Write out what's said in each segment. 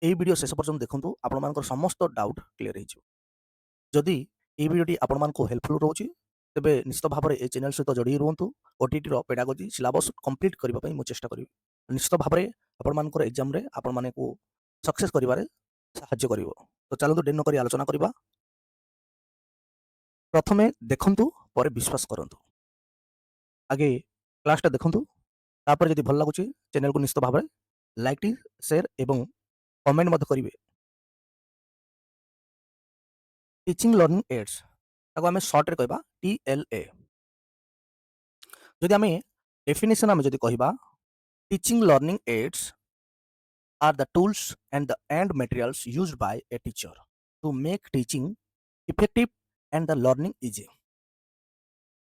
এই ভিডিও ଶେଷ ପର୍ଯ୍ୟନ୍ତ ଦେଖନ୍ତୁ ଆପଣମାନଙ୍କର ସମସ୍ତ ଡାଉଟ୍ କ୍ଲିୟର ହେଇଯିବ। ଯଦି ଏହି ଭିଡ଼ିଓଟି ଆପଣମାନଙ୍କୁ ହେଲ୍ପଫୁଲ୍ ରହୁଛି ତେବେ ନିଶ୍ଚିତ ଭାବରେ ଏ ଚ୍ୟାନେଲ ସହିତ ଯୋଡ଼ି ରୁହନ୍ତୁ। ଓଟିଟିର ପେଡାଗୋଜି ସିଲାବସ୍ କମ୍ପ୍ଲିଟ୍ କରିବା ପାଇଁ ମୁଁ ଚେଷ୍ଟା କରିବି। ନିଶ୍ଚିତ ଭାବରେ ଆପଣମାନଙ୍କର ଏକ୍ଜାମରେ ଆପଣମାନଙ୍କୁ ସକ୍ସେସ୍ କରିବାରେ ସାହାଯ୍ୟ କରିବ। ତ ଚାଲନ୍ତୁ ଡେରି ନକରି ଆଲୋଚନା କରିବା। ପ୍ରଥମେ ଦେଖନ୍ତୁ ପରେ ବିଶ୍ୱାସ କରନ୍ତୁ। ଆଗେ କ୍ଲାସଟା ଦେଖନ୍ତୁ, ତାପରେ ଯଦି ଭଲ ଲାଗୁଛି ଚ୍ୟାନେଲକୁ ନିଶ୍ଚିତ ଭାବରେ ଲାଇକ୍ଟି ସେୟାର ଏବଂ କମେଣ୍ଟ ମଧ୍ୟ କରିବେ। ଟିଚିଂ ଲର୍ଣ୍ଣିଂ ଏଡ୍ସ ତାକୁ ଆମେ ସର୍ଟରେ କହିବା TLA। ଯଦି ଆମେ ଡେଫିନେସନ୍ ଯଦି କହିବା, teaching learning AIDS are the tools and materials used by a teacher to make teaching effective and the learning easy।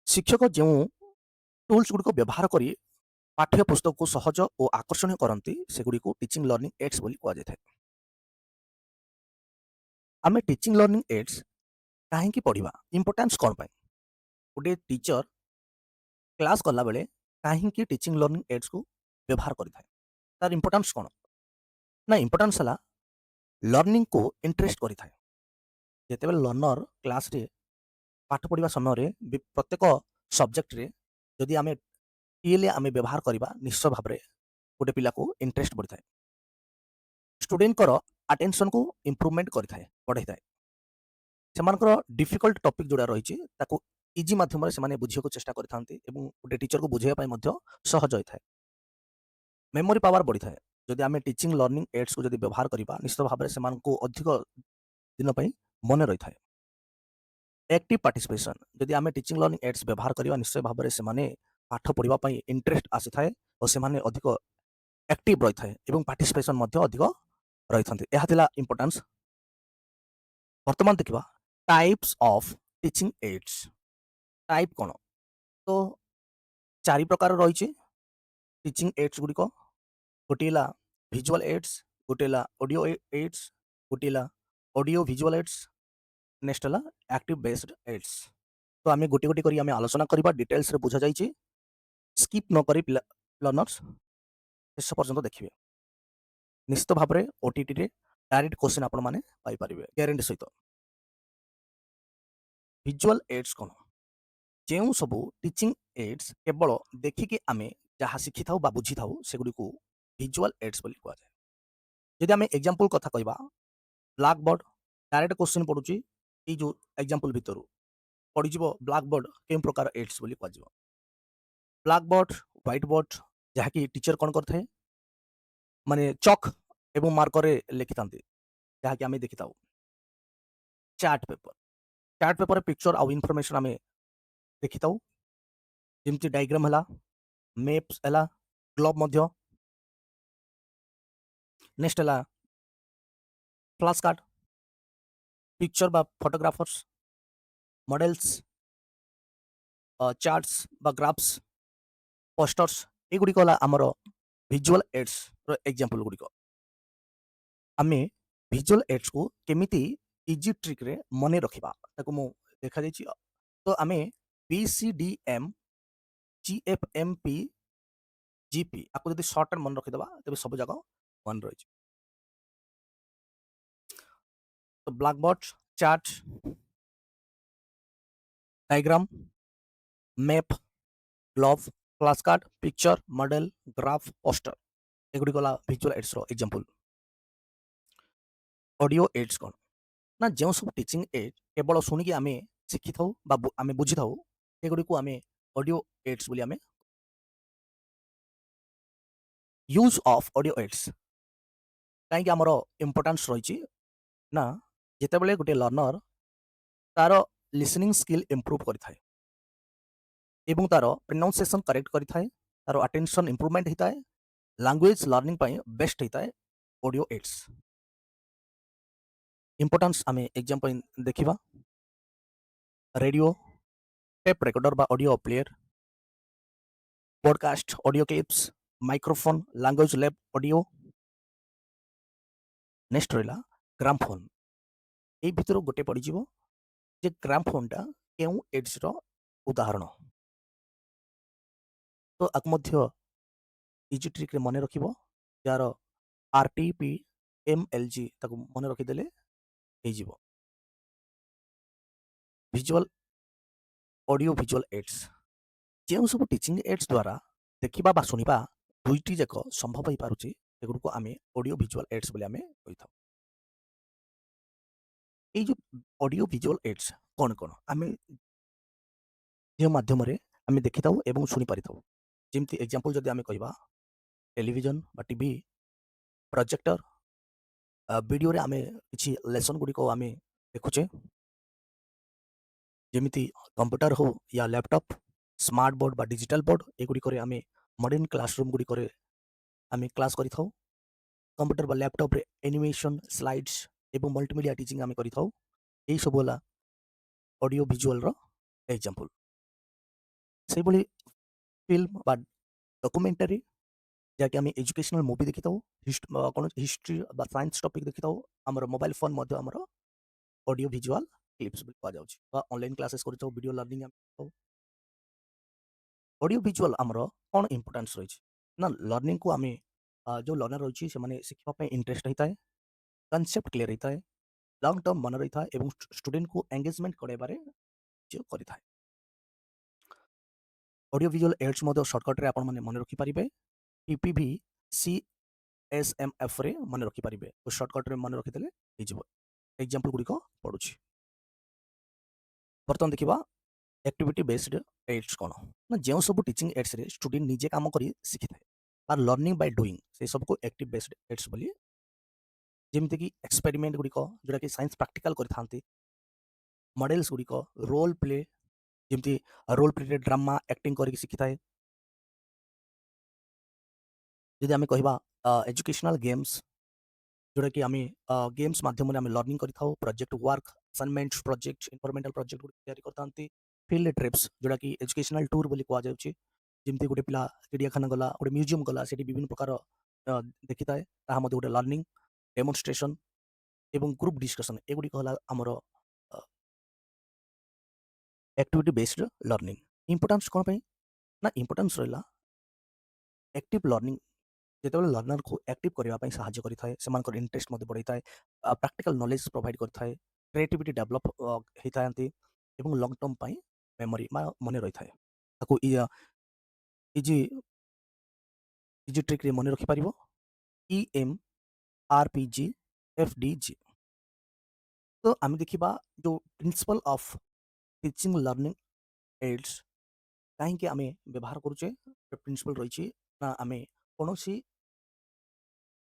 ଶିକ୍ଷକ ଯେଉଁ ଟୁଲ୍ସ ଗୁଡ଼ିକ ବ୍ୟବହାର କରି ପାଠ୍ୟ ପୁସ୍ତକକୁ ସହଜ ଓ ଆକର୍ଷଣୀୟ କରନ୍ତି ସେଗୁଡ଼ିକୁ ଟିଚିଂ ଲର୍ଣ୍ଣିଂ ଏଡ୍ସ ବୋଲି କୁହାଯାଇଥାଏ। ଆମେ ଟିଚିଂ ଲର୍ଣ୍ଣିଂ ଏଡ୍ସ କାହିଁକି ପଢ଼ିବା, ଇମ୍ପୋର୍ଟାନ୍ସ କ'ଣ ପାଇଁ? ଗୋଟିଏ ଟିଚର କ୍ଲାସ୍ କଲାବେଳେ କାହିଁକି ଟିଚିଂ ଲର୍ଣ୍ଣିଂ ଏଡ୍ସକୁ ବ୍ୟବହାର କରିଥାଏ, ତାର ଇମ୍ପୋର୍ଟାନ୍ସ କ'ଣ? ନା ଇମ୍ପୋର୍ଟାନ୍ସ ହେଲା ଲର୍ଣ୍ଣିଂକୁ ଇଣ୍ଟରେଷ୍ଟ କରିଥାଏ। ଯେତେବେଳେ ଲର୍ଣ୍ଣର କ୍ଲାସରେ ପାଠ ପଢ଼ିବା ସମୟରେ ପ୍ରତ୍ୟେକ ସବଜେକ୍ଟରେ ଯଦି ଆମେ TLA ଆମେ ବ୍ୟବହାର କରିବା ନିଶ୍ଚୟ ଭାବରେ ଗୋଟେ ପିଲାକୁ ଇଣ୍ଟରେଷ୍ଟ ବଢ଼ିଥାଏ। ଷ୍ଟୁଡେଣ୍ଟଙ୍କର ଆଟେନସନକୁ ଇମ୍ପ୍ରୁଭମେଣ୍ଟ କରିଥାଏ, ବଢ଼ାଇଥାଏ। ସେମାନଙ୍କର ଡିଫିକଲ୍ଟ ଟପିକ୍ ଯେଉଁଟା ରହିଛି ତାକୁ ଇଜି ମାଧ୍ୟମରେ ସେମାନେ ବୁଝିବାକୁ ଚେଷ୍ଟା କରିଥାନ୍ତି ଏବଂ ଗୋଟେ ଟିଚରକୁ ବୁଝାଇବା ପାଇଁ ମଧ୍ୟ ସହଜ ହୋଇଥାଏ। ମେମୋରି ପାୱାର ବଢ଼ିଥାଏ। ଯଦି ଆମେ ଟିଚିଂ ଲର୍ଣ୍ଣିଂ ଏଡ୍ସକୁ ଯଦି ବ୍ୟବହାର କରିବା ନିଶ୍ଚିତ ଭାବରେ ସେମାନଙ୍କୁ ଅଧିକ ଦିନ ପାଇଁ ମନେ ରହିଥାଏ। ଆକ୍ଟିଭ ପାର୍ଟିସିପେସନ୍ ଯଦି ଆମେ ଟିଚିଂ ଲର୍ଣ୍ଣିଂ ଏଡ୍ସ ବ୍ୟବହାର କରିବା ନିଶ୍ଚୟ ଭାବରେ ସେମାନେ ପାଠ ପଢ଼ିବା ପାଇଁ ଇଣ୍ଟରେଷ୍ଟ ଆସିଥାଏ ଓ ସେମାନେ ଅଧିକ ଆକ୍ଟିଭ ରହିଥାଏ ଏବଂ ପାର୍ଟିସିପେସନ୍ ମଧ୍ୟ ଅଧିକ ରହିଥାନ୍ତି। ଏହା ଥିଲା ଇମ୍ପୋର୍ଟାନ୍ସ। ବର୍ତ୍ତମାନ ଦେଖିବା types of teaching AIDS. Type କ'ଣ? ତ 4 ପ୍ରକାର ରହିଛି ଟିଚିଂ ଏଡ୍ସ ଗୁଡ଼ିକ। ଗୋଟିଏ ହେଲା ଭିଜୁଆଲ ଏଡ୍ସ, ଗୋଟିଏ ହେଲା ଅଡ଼ିଓ ଏଡ୍ସ, ଗୋଟିଏ ହେଲା ଅଡ଼ିଓ ଭିଜୁଆଲ ଏଡ୍ସ, ନେକ୍ସଟ ହେଲା ଆକ୍ଟିଭ ବେସ୍ଡ ଏଡ୍ସ। ତ ଆମେ ଗୋଟି ଗୋଟି କରି ଆମେ ଆଲୋଚନା କରିବା, ଡିଟେଲ୍ସରେ ବୁଝାଯାଇଛି। ସ୍କିପ୍ ନ କରି ପିଲା ଲର୍ଣ୍ଣର୍ସ ଶେଷ ପର୍ଯ୍ୟନ୍ତ ଦେଖିବେ। ନିଶ୍ଚିତ ଭାବରେ ଓଟିଟିରେ ଡାଇରେକ୍ଟ କ୍ୱେଶ୍ଚିନ୍ ଆପଣମାନେ ପାଇପାରିବେ ଗ୍ୟାରେଣ୍ଟି ସହିତ। ଭିଜୁଆଲ ଏଡ୍ସ କ'ଣ? ଯେଉଁ ସବୁ ଟିଚିଂ ଏଡ୍ସ କେବଳ ଦେଖିକି ଆମେ ଯାହା ଶିଖିଥାଉ ବା ବୁଝିଥାଉ ସେଗୁଡ଼ିକୁ ଭିଜୁଆଲ ଏଡ୍ସ ବୋଲି କୁହାଯାଏ। ଯଦି ଆମେ ଏକ୍ଜାମ୍ପଲ କଥା କହିବା, ବ୍ଲାକ୍ ବୋର୍ଡ ଡାଇରେକ୍ଟ କ୍ୱେଶ୍ଚିନ୍ ପଡ଼ୁଛି ଏଇ ଯେଉଁ ଏକ୍ଜାମ୍ପଲ ଭିତରୁ ପଡ଼ିଯିବ ବ୍ଲାକ୍ ବୋର୍ଡ କେଉଁ ପ୍ରକାର ଏଡ୍ସ ବୋଲି କୁହାଯିବ। ବ୍ଲାକ୍ ବୋର୍ଡ, ହ୍ୱାଇଟ୍ ବୋର୍ଡ ଯାହାକି ଟିଚର କ'ଣ କରିଥାଏ, ମାନେ ଚକ୍ ଏବଂ ମାର୍କରରେ ଲେଖିଥାନ୍ତି ଯାହାକି ଆମେ ଦେଖିଥାଉ। ଚାର୍ଟ ପେପରରେ ପିକ୍ଚର ଆଉ ଇନଫର୍ମେସନ୍ ଆମେ ଦେଖିଥାଉ, ଯେମିତି ଡାଇଗ୍ରାମ ହେଲା, ମେପ୍ସ ହେଲା, ଗ୍ଲୋବ ମଧ୍ୟ। ନେକ୍ସଟ ହେଲା ଫ୍ଲାସ୍ କାର୍ଡ, ପିକ୍ଚର ବା ଫଟୋଗ୍ରାଫର୍ସ, ମଡେଲ୍ସ, ଚାର୍ଟସ୍ ବା ଗ୍ରାଫ୍ସ, ପୋଷ୍ଟର୍ସ, ଏଗୁଡ଼ିକ ହେଲା ଆମର ଭିଜୁଆଲ ଏଡ୍ସର ଏକ୍ଜାମ୍ପଲ ଗୁଡ଼ିକ। ଆମେ ଭିଜୁଆଲ ଏଡ୍ସକୁ କେମିତି ଇଜି ଟ୍ରିକ୍ରେ ମନେ ରଖିବା ତାକୁ ମୁଁ ଦେଖାଯାଇଛି। ତ ଆମେ BCDM GFMP GP ଆକୁ ଯଦି ସର୍ଟରେ ମନେ ରଖିଦେବା ତେବେ ସବୁ ଯାକ ମନେ ରହିଛି। ତ blackboard, chart, diagram, map, globe, flash card, picture, model, graph, poster एगुड़ी गला विजुअल एड्स रो एग्जांपल। ऑडियो एड्स कोन ना जो सब टीचिंग एड केवल सुनिकी आमे शिखि थाउ बा आमे बुझी थाउ एगुड़ी को आमे ऑडियो एड्स बोली आमे। यूज ऑफ ऑडियो एड्स काई हमरो इंपोर्टेंस रही ना जेतेबेले गोटे लर्नर तार लिसनिंग स्किल इंप्रूव करिथाय एवं तार प्रोनाउंसिएशन करेक्ट करिथाय, तार अटेंशन इंप्रूवमेंट होता है, लैंग्वेज लर्निंग पाई बेस्ट होता है ऑडियो एड्स। इंपोर्टेंस आमे एग्जांपल देखिबा, रेडियो, टेप रेकॉर्डर बा audio player, podcast audio clips, microphone, language lab audio. Next रहिला ग्रामफोन। ए भितर गोटे पड़ी जीवो जे ग्रामफोनटा केउ एड्स रो उदाहरण। तो आक मध्य इजी ट्रिक रे मने रखिबो, यार RTP MLG ତାକୁ ମନେ ରଖିଦେଲେ ହେଇଯିବ। ଭିଜୁଆଲ୍ ଅଡିଓ ଭିଜୁଆଲ୍ ଏଡ୍ସ ଯେଉଁ ସବୁ ଟିଚିଂ ଏଡ୍ସ ଦ୍ୱାରା ଦେଖିବା ବା ଶୁଣିବା ଦୁଇଟି ଯାକ ସମ୍ଭବ ହେଇପାରୁଛି ସେଗୁଡ଼ିକୁ ଆମେ ଅଡିଓ ଭିଜୁଆଲ୍ ଏଡ୍ସ ବୋଲି ଆମେ କହିଥାଉ। ଏଇ ଯୋଉ ଅଡିଓ ଭିଜୁଆଲ୍ ଏଡ୍ସ କଣ କଣ? ଆମେ ଯେଉଁ ମାଧ୍ୟମରେ ଆମେ ଦେଖିଥାଉ ଏବଂ ଶୁଣିପାରିଥାଉ। ଯେମିତି ଏକ୍ଜାମ୍ପଲ୍ ଯଦି ଆମେ କହିବା ଟେଲିଭିଜନ ବା ଟିଭି, ପ୍ରୋଜେକ୍ଟର, ଭିଡ଼ିଓରେ ଆମେ କିଛି ଲେସନ୍ ଗୁଡ଼ିକ ଆମେ ଦେଖୁଛେ। ଯେମିତି କମ୍ପ୍ୟୁଟର ହଉ ୟା ଲ୍ୟାପଟପ୍, ସ୍ମାର୍ଟ ବୋର୍ଡ଼ ବା ଡିଜିଟାଲ ବୋର୍ଡ଼ ଏଗୁଡ଼ିକରେ ଆମେ ମଡର୍ଣ୍ଣ କ୍ଲାସରୁମ୍ ଗୁଡ଼ିକରେ ଆମେ କ୍ଲାସ୍ କରିଥାଉ। କମ୍ପ୍ୟୁଟର ବା ଲ୍ୟାପଟପ୍ରେ ଆନିମେସନ୍, ସ୍ଲାଇଡ୍ସ ଏବଂ ମଲ୍ଟିମିଡ଼ିଆ ଟିଚିଂ ଆମେ କରିଥାଉ। ଏହିସବୁ ହେଲା ଅଡିଓ ଭିଜୁଆଲ୍‌ର ଏକ୍ଜାମ୍ପଲ୍। ସେହିଭଳି ଫିଲ୍ମ ବା ଡକୁମେଣ୍ଟାରୀ ଯାହାକି ଆମେ ଏଜୁକେସନାଲ୍ ମୁଭି ଦେଖିଥାଉ, କୌଣସି ହିଷ୍ଟ୍ରି ବା ସାଇନ୍ସ ଟପିକ୍ ଦେଖିଥାଉ, ଆମର ମୋବାଇଲ୍ ଫୋନ୍ ମଧ୍ୟ ଆମର ଅଡିଓ ଭିଜୁଆଲ୍ କ୍ଲିପ୍ସ ବୋଲି କୁହାଯାଉଛି ବା ଅନଲାଇନ୍ କ୍ଲାସେସ୍ କରିଥାଉ, ଭିଡ଼ିଓ ଲର୍ଣ୍ଣିଂ ଆମେ କରିଥାଉ। ଅଡିଓ ଭିଜୁଆଲ୍ ଆମର କ'ଣ ଇମ୍ପୋର୍ଟାନ୍ସ ରହିଛି? ନା ଲର୍ଣ୍ଣିଂକୁ ଆମେ ଯେଉଁ ଲର୍ଣ୍ଣର ରହିଛି ସେମାନେ ଶିଖିବା ପାଇଁ ଇଣ୍ଟରେଷ୍ଟ ହେଇଥାଏ, କନସେପ୍ଟ କ୍ଲିୟର ହେଇଥାଏ, ଲଙ୍ଗ ଟର୍ମ ମନେ ରହିଥାଏ ଏବଂ ଷ୍ଟୁଡେଣ୍ଟକୁ ଏଙ୍ଗେଜମେଣ୍ଟ କରାଇବାରେ ସାହାଯ୍ୟ କରିଥାଏ। ଅଡିଓ ଭିଜୁଆଲ୍ ଏଡ୍ସ ମଧ୍ୟ ସର୍ଟକଟ୍‌ରେ ଆପଣମାନେ ମନେ ରଖିପାରିବେ। PPV CSMFରେ ମନେ ରଖିପାରିବେ ଓ ସର୍ଟକଟ୍‌ରେ ମନେ ରଖିଦେଲେ ହେଇଯିବ। ଏକ୍ଜାମ୍ପଲ୍ ଗୁଡ଼ିକ ପଡ଼ୁଛି। ବର୍ତ୍ତମାନ ଦେଖିବା ଆକ୍ଟିଭିଟି ବେସ୍ଡ ଏଡ୍ସ କ'ଣ? ନା ଯେଉଁ ସବୁ ଟିଚିଂ ଏଡ୍ସରେ ଷ୍ଟୁଡେଣ୍ଟ ନିଜେ କାମ କରି ଶିଖିଥାଏ ବା ଲର୍ଣ୍ଣିଂ ବାଇ ଡୁଇଂ ସେସବୁକୁ ଆକ୍ଟିଭ୍ ବେସ୍ଡ ଏଡ୍ସ ବୋଲି ଯେମିତିକି ଏକ୍ସପେରିମେଣ୍ଟ ଗୁଡ଼ିକ ଯେଉଁଟାକି ସାଇନ୍ସ ପ୍ରାକ୍ଟିକାଲ କରିଥାନ୍ତି, ମଡେଲ୍ସ ଗୁଡ଼ିକ, ରୋଲ୍ ପ୍ଲେ ଯେମିତି ରୋଲ୍ ପ୍ଲେରେ ଡ୍ରାମା ଆକ୍ଟିଂ କରିକି ଶିଖିଥାଏ। ଯଦି ଆମେ କହିବା ଏଜୁକେସନାଲ୍ ଗେମ୍ସ ଯେଉଁଟାକି ଆମେ ଗେମ୍ସ ମାଧ୍ୟମରେ ଆମେ ଲର୍ଣ୍ଣିଂ କରିଥାଉ, project work, assignments project, environmental project ଗୁଡ଼ିକ ତିଆରି କରିଥାନ୍ତି। ଫିଲ୍ଡ ଟ୍ରିପ୍ସ ଯେଉଁଟାକି ଏଜୁକେସନାଲ୍ ଟୁର୍ ବୋଲି କୁହାଯାଉଛି। ଯେମିତି ଗୋଟେ ପିଲା ଚିଡ଼ିଆଖାନା ଗଲା, ଗୋଟେ ମ୍ୟୁଜିୟମ୍ ଗଲା, ସେଠି ବିଭିନ୍ନ ପ୍ରକାର ଦେଖିଥାଏ, ତାହା ମଧ୍ୟ ଗୋଟେ ଲର୍ଣ୍ଣିଂ, ଡେମନଷ୍ଟ୍ରେସନ୍ ଏବଂ ଗ୍ରୁପ୍ ଡିସ୍କସନ୍ ଏଗୁଡ଼ିକ ହେଲା ଆମର ଆକ୍ଟିଭିଟି ବେସ୍ଡ ଲର୍ଣ୍ଣିଂ। ଇମ୍ପୋର୍ଟାନ୍ସ କ'ଣ ପାଇଁ? ନା ଇମ୍ପୋର୍ଟାନ୍ସ ରହିଲା ଆକ୍ଟିଭ୍ ଲର୍ଣ୍ଣିଂ ଯେତେବେଳେ ଲର୍ଣ୍ଣରକୁ ଆକ୍ଟିଭ୍ କରିବା ପାଇଁ ସାହାଯ୍ୟ କରିଥାଏ, ସେମାନଙ୍କର ଇଣ୍ଟରେଷ୍ଟ ମଧ୍ୟ ବଢ଼ାଇଥାଏ, ପ୍ରାକ୍ଟିକାଲ ନଲେଜ୍ ପ୍ରୋଭାଇଡ୍ କରିଥାଏ, କ୍ରିଏଟିଭିଟି ଡେଭଲପ୍ ହେଇଥାନ୍ତି ଏବଂ ଲଙ୍ଗ ଟର୍ମ ପାଇଁ ମେମୋରି ବା ମନେ ରହିଥାଏ। ତାକୁ ଇଜି ଇଜି ଟ୍ରିକ୍‌ରେ ମନେ ରଖିପାରିବ। EMRPG FDG। ତ ଆମେ ଦେଖିବା ଯୋଉ principle of teaching learning AIDS କାହିଁକି ଆମେ ବ୍ୟବହାର କରୁଛେ? ପ୍ରିନ୍ସିପଲ୍ ରହିଛି ନା ଆମେ କୌଣସି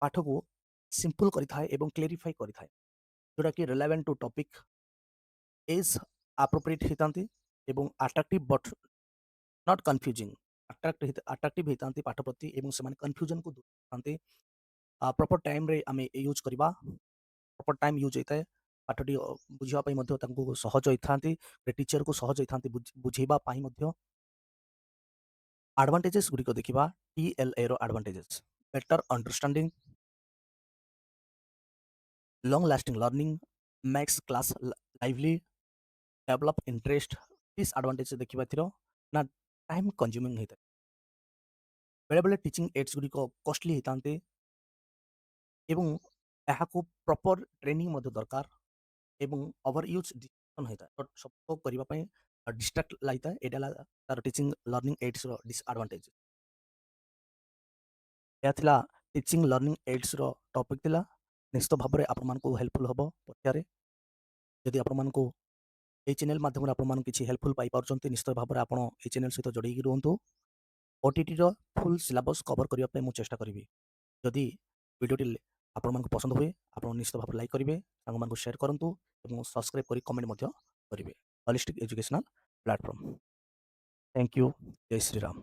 ପାଠକୁ ସିମ୍ପଲ୍ କରିଥାଏ ଏବଂ କ୍ଲେରିଫାଇ କରିଥାଏ। ଯୋଉଟାକି relevant to topic, age appropriate ହେଇଥାନ୍ତି ଏବଂ attractive but not confusing. Attractive ହେଇଥାନ୍ତି ପାଠ ପ୍ରତି ଏବଂ ସେମାନେ କନଫ୍ୟୁଜନକୁ ଦୂର କରିଥାନ୍ତି। ପ୍ରପର୍ ଟାଇମ୍‌ରେ ଆମେ ୟୁଜ୍ କରିବା, ପ୍ରପର୍ ଟାଇମ୍ ୟୁଜ୍ ହେଇଥାଏ। ପାଠଟି ବୁଝିବା ପାଇଁ ମଧ୍ୟ ତାଙ୍କୁ ସହଜ ହେଇଥାନ୍ତି। ଗୋଟେ ଟିଚରକୁ ସହଜ ହେଇଥାନ୍ତି ବୁଝେଇବା ପାଇଁ ମଧ୍ୟ। ଆଡଭାଣ୍ଟେଜେସ୍ ଗୁଡ଼ିକ ଦେଖିବା, TLAର advantages better understanding, long lasting learning, makes class lively, develop interest. Disadvantage ଦେଖିବା ଏଥିର ନା ଟାଇମ୍ କନଜ୍ୟୁମିଂ ହେଇଥାଏ। ବେଳେବେଳେ ଟିଚିଂ ଏଡ୍ସ ଗୁଡ଼ିକ କଷ୍ଟଲି ହେଇଥାନ୍ତି ଏବଂ ଏହାକୁ ପ୍ରପର୍ ଟ୍ରେନିଂ ମଧ୍ୟ ଦରକାର ଏବଂ ଓଭର ୟୁଜ୍ ଡିଷ୍ଟ୍ରାକ୍ସନ୍ ହେଇଥାଏ। ତ ସବୁ କରିବା ପାଇଁ ଡିଷ୍ଟ୍ରାକ୍ଟ ଲାଗିଥାଏ। ଏଇଟା ହେଲା ତାର ଟିଚିଂ ଲର୍ଣ୍ଣିଂ ଏଡ୍ସର ଡିସ୍ଆଡଭାଣ୍ଟେଜ୍। ଏହା ଥିଲା ଟିଚିଂ ଲର୍ଣ୍ଣିଂ ଏଡ୍ସର ଟପିକ୍ ଥିଲା। ନିଶ୍ଚିତ ଭାବରେ ଆପଣମାନଙ୍କୁ ହେଲ୍ପଫୁଲ୍ ହେବ ପରୀକ୍ଷାରେ। ଯଦି ଆପଣମାନଙ୍କୁ ଏହି ଚ୍ୟାନେଲ୍ ମାଧ୍ୟମରେ ଆପଣମାନଙ୍କୁ କିଛି ହେଲ୍ପଫୁଲ୍ ପାଇପାରୁଛନ୍ତି, ନିଶ୍ଚିତ ଭାବରେ ଆପଣ ଏହି ଚ୍ୟାନେଲ୍ ସହିତ ଜଡ଼ିକି ରୁହନ୍ତୁ। OTTର ଫୁଲ୍ ସିଲାବସ୍ କଭର୍ କରିବା ପାଇଁ ମୁଁ ଚେଷ୍ଟା କରିବି। ଯଦି ଭିଡ଼ିଓଟି ଆପଣମାନଙ୍କୁ ପସନ୍ଦ ହୁଏ, ଆପଣ ନିଶ୍ଚିତ ଭାବରେ ଲାଇକ୍ କରିବେ, ସାଙ୍ଗମାନଙ୍କୁ ସେୟାର କରନ୍ତୁ ଏବଂ ସବସ୍କ୍ରାଇବ୍ କରି କମେଣ୍ଟ ମଧ୍ୟ କରିବେ। Holistic educational platform. Thank you. ଜୟ ଶ୍ରୀରାମ।